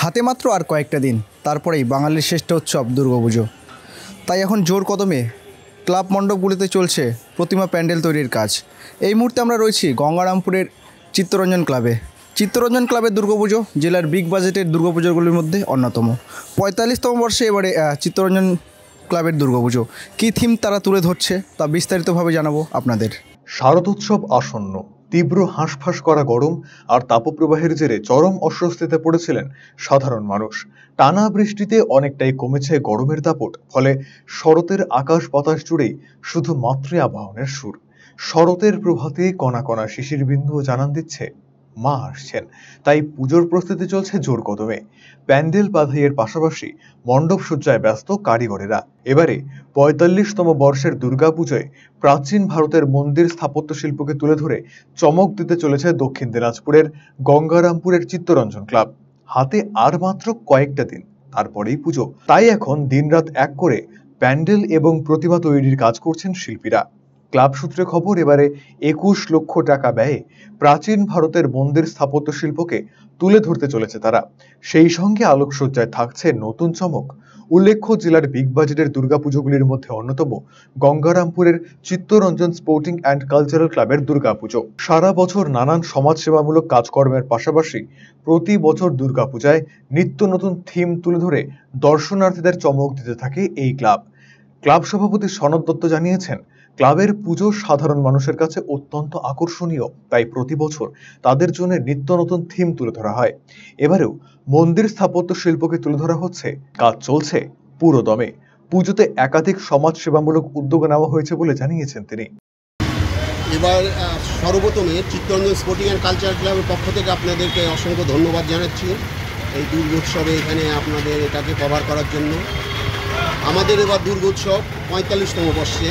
হাতে মাত্র আর কয়েকটা দিন, তারপরেই বাঙালির শ্রেষ্ঠ উৎসব দুর্গাপুজো। তাই এখন জোর কদমে ক্লাব মণ্ডপগুলিতে চলছে প্রতিমা প্যান্ডেল তৈরির কাজ। এই মুহূর্তে আমরা রয়েছি গঙ্গারামপুরের চিত্তরঞ্জন ক্লাবে। চিত্তরঞ্জন ক্লাবের দুর্গাপুজো জেলার বিগ বাজেটের দুর্গাপুজোগুলির মধ্যে অন্যতম। ৪৫তম বর্ষে এবারে চিত্তরঞ্জন ক্লাবের দুর্গাপুজো। কী থিম তারা তুলে ধরছে তা বিস্তারিতভাবে জানাবো আপনাদের। শারদোৎসব আসন্ন, তীব্র হাঁসফাঁস করা গরম আর তাপপ্রবাহের জেরে চরম অস্বস্তিতে পড়েছিলেন সাধারণ মানুষ। টানা বৃষ্টিতে অনেকটাই কমেছে গরমের দাপট, ফলে শরতের আকাশ বাতাস জুড়েই শুধু মাত্রে আবাহনের সুর। শরতের প্রভাতে কণা কণা শিশির বিন্দু জানান দিচ্ছে মা আসছেন। তাই পুজোর প্রস্তুতি চলছে জোর কদমে। প্যান্ডেল বাঁধাইয়ের পাশাপাশি মণ্ডপ সজ্জায় ব্যস্ত কারিগরেরা। এবারে ৪৫তম বর্ষের দুর্গাপুজোয় প্রাচীন ভারতের মন্দির স্থাপত্য শিল্পকে তুলে ধরে চমক দিতে চলেছে দক্ষিণ দিনাজপুরের গঙ্গারামপুরের চিত্তরঞ্জন ক্লাব। হাতে আর মাত্র কয়েকটা দিন, তারপরেই পুজো। তাই এখন দিনরাত এক করে প্যান্ডেল এবং প্রতিমা তৈরির কাজ করছেন শিল্পীরা। ক্লাব সূত্রে খবর, এবারে ২১ লক্ষ টাকা ব্যয়ে প্রাচীন ভারতের মন্দির স্থাপত্য শিল্পকে তুলে ধরতে চলেছে তারা। সেই সঙ্গে আলোকসজ্জায় থাকছে নতুন চমক। উল্লেখ্য, জেলার বিগ বাজেটের দুর্গাপুজোগুলির মধ্যে অন্যতম গঙ্গারামপুরের চিত্তরঞ্জন স্পোর্টিং অ্যান্ড কালচারাল ক্লাবের দুর্গাপুজো। সারা বছর নানান সমাজসেবামূলক কাজকর্মের পাশাপাশি প্রতি বছর দুর্গাপূজায় নিত্য নতুন থিম তুলে ধরে দর্শনার্থীদের চমক দিতে থাকে এই ক্লাব। ক্লাব সভাপতি সনদ দত্ত জানিয়েছেন, ক্লাবের পুজো সাধারণ মানুষের কাছে অত্যন্ত আকর্ষণীয়, তাই প্রতি বছর তাদের জন্য নিত্য নতুন থিম তুলে ধরা হয়। এবারেও মন্দির স্থাপত্য শিল্পকে তুলে ধরা হচ্ছে। কাজ চলছে পুরো দমে। পুজোতে একাধিক সমাজসেবামূলক উদ্যোগ নেওয়া হয়েছে বলে জানিয়েছেন তিনি। এবার সর্বপ্রথমে চিত্তরঞ্জন স্পোর্টিং অ্যান্ড কালচারাল ক্লাবের পক্ষ থেকে আপনাদেরকে অসংখ্য ধন্যবাদ জানাচ্ছি এই দুর্গোৎসবে এখানে আপনাদের এটাকে কভার করার জন্য। আমাদের এবার দুর্গোৎসব ৪৫তম বর্ষে,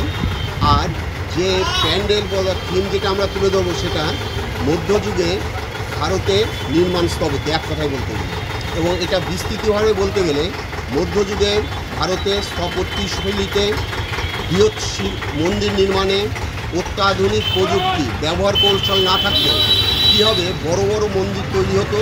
আর যে প্যান্ডেল বা থিম যেটা আমরা তুলে ধরবো সেটা মধ্যযুগে ভারতের নির্মাণ স্থপতি, এক কথায় বলতে গেলে। এবং এটা বিস্তৃতভাবে বলতে গেলে মধ্যযুগের ভারতের স্থাপত্য শৈলীতে বৃহৎ মন্দির নির্মাণে অত্যাধুনিক প্রযুক্তি ব্যবহার কৌশল না থাকলে কী হবে, বড় বড় মন্দির তৈরি হতো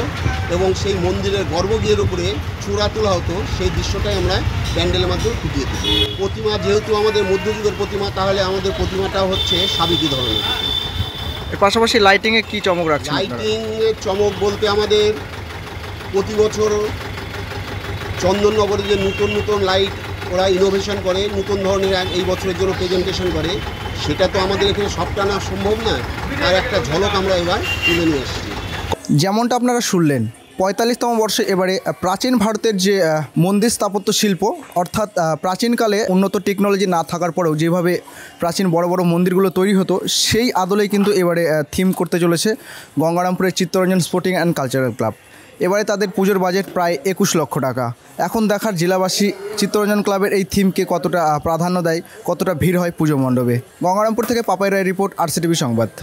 এবং সেই মন্দিরের গর্ভগৃহের উপরে চূড়া তোলা হতো। সেই দৃশ্যটাই আমরা প্যান্ডেলের মাধ্যমে ফুটিয়ে তুলি। প্রতিমা যেহেতু আমাদের মধ্যযুগের প্রতিমা, তাহলে আমাদের প্রতিমাটা হচ্ছে সাবেকি ধরনের। এর পাশাপাশি লাইটিংয়ে কী চমক রাখছে? লাইটিংয়ের চমক বলতে আমাদের প্রতি বছর চন্দননগরে যে নতুন নতুন লাইট ওরা ইনোভেশন করে, নতুন ধরনের এই বছরের জন্য প্রেজেন্টেশন করে, সেটা তো আমাদের এখানে সবটা না সম্ভব না, আর একটা ঝলক আমরা এবার তুলে নিয়ে এসেছি। যেমনটা আপনারা শুনলেন, ৪৫তম বর্ষে এবারে প্রাচীন ভারতের যে মন্দির স্থাপত্য শিল্প, অর্থাৎ প্রাচীনকালে উন্নত টেকনোলজি না থাকার পরেও যেভাবে প্রাচীন বড় বড় মন্দিরগুলো তৈরি হতো, সেই আদলেই কিন্তু এবারে থিম করতে চলেছে গঙ্গারামপুরের Chittaranjan sporting and cultural club. এবারে তাদের পুজোর বাজেট প্রায় ২১ লক্ষ টাকা। এখন দেখার জেলাবাসী চিত্তরঞ্জন ক্লাবের এই থিমকে কতটা প্রাধান্য দেয়, কতটা ভিড় হয় পুজো মণ্ডপে। গঙ্গারামপুর থেকে পাপাই রায় রিপোর্ট, RCTV সংবাদ।